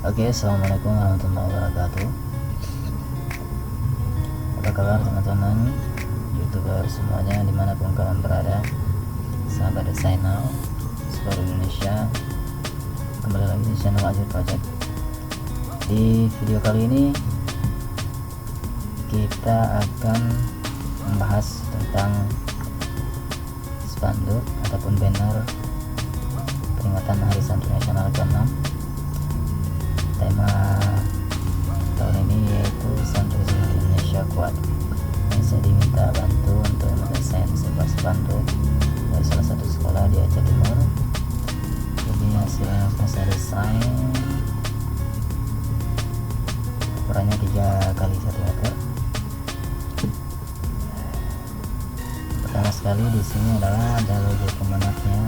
Oke, assalamualaikum warahmatullahi wabarakatuh. Apa kabar teman-teman youtuber semuanya dimanapun kalian berada, sahabat desainer seluruh Indonesia. Kembali lagi di channel Azure Project. Di video kali ini kita akan membahas tentang spanduk ataupun banner peringatan Hari Santri Nasional ke-6. Tema tahun ini yaitu Santri Indonesia Kuat. Saya diminta bantu untuk mendesain sebuah spanduk dari salah satu sekolah di Aceh Timur. Ini hasilnya saya desain, ukurannya 3x1 meter. Pertama sekali di sini adalah ada logo kemenaknya,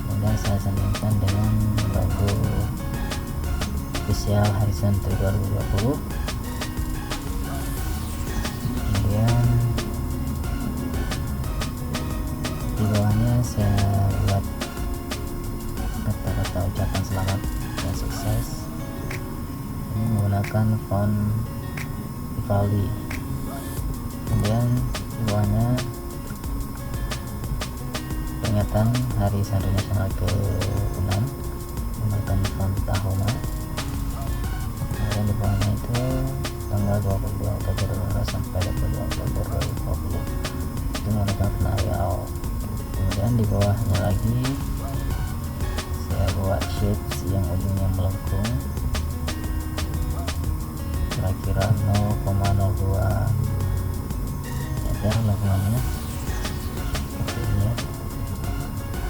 kemudian saya sandingkan dengan logo official Hari Santri 2020. Kemudian di bawahnya saya buat kata-kata ucapan selamat dan sukses. Ini menggunakan font Vivaldi. Kemudian di bawahnya peringatan Hari Santri Nasional ke-6 menggunakan font Tahoma. Kemudian di bawahnya itu tanggal 22 Oktober sampai 22 Oktober 2020 itu menggunakan Arial. Kemudian di bawahnya lagi saya buat shapes yang ujungnya melengkung, kira-kira 0,02 meter lengkungannya seperti ini ya.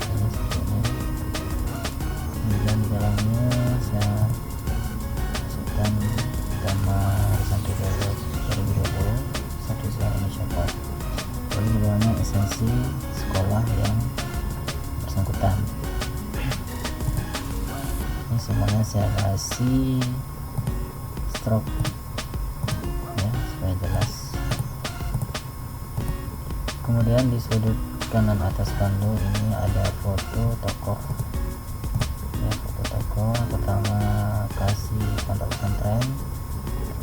Ini seperti ini. Kemudian di dalamnya saya masukkan tema Hari Santri 2020 Santri Indonesia Kuat. Lalu di bawahnya esensi sekolah yang bersangkutan. Ini semuanya saya kasih stroke ya supaya jelas. Kemudian di sudut kanan atas spanduk ini ada foto tokoh ya, foto tokoh. Pertama kasih pondok pesantren,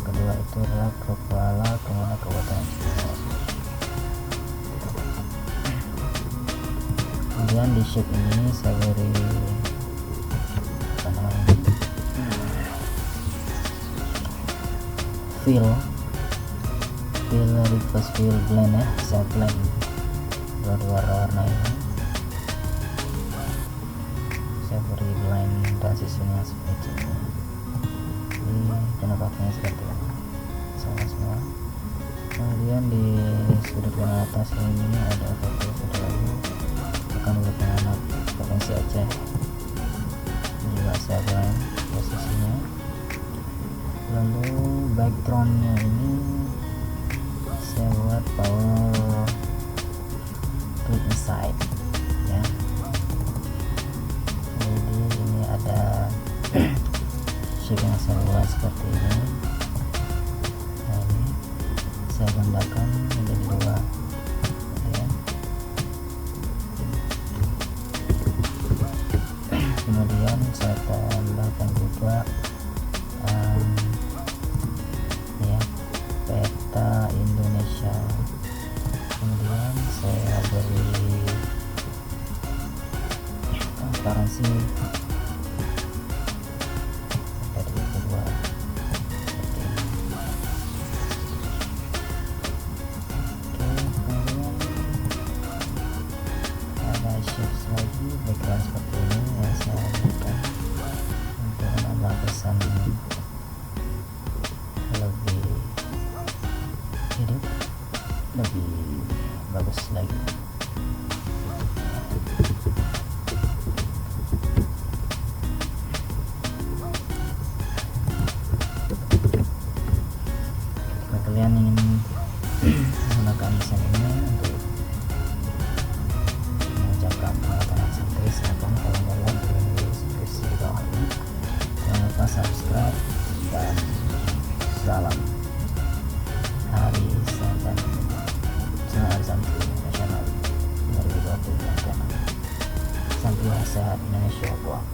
kedua itu adalah kepala Kemenang Kabupaten Aceh. Kemudian di shape ini saya beri apa namanya, fill reverse fill blend ya, saya blend dua warna ini, saya beri blend transisinya seperti itu. Ini penampakannya seperti ini sama semua. Kemudian di sudut kanan atas ini ada foto lagi akan urutan anak provinsi Aceh. Ini juga saya blend posisinya. Lalu backgroundnya ini saya buat power to inside ya. Jadi ini ada shape yang saya buat seperti ini. Nah, ini saya gambarkan menjadi dua ya. Kemudian saya tambahkan juga ya, peta Indonesia. Kemudian saya beri transparansi dari kedua seperti ini. Oke, kemudian ada shapes lagi background seperti ini yang saya berikan untuk menambah kesan lebih hidup, lebih bagus lagi. Jika kalian ingin menggunakan desain ini untuk mengucapkan pengalaman santri, silakan kalian lihat di deskripsi di bawah ini. Jangan lupa subscribe dan salam Hari Santri Nasional 2020. Santri sehat Indonesia kuat.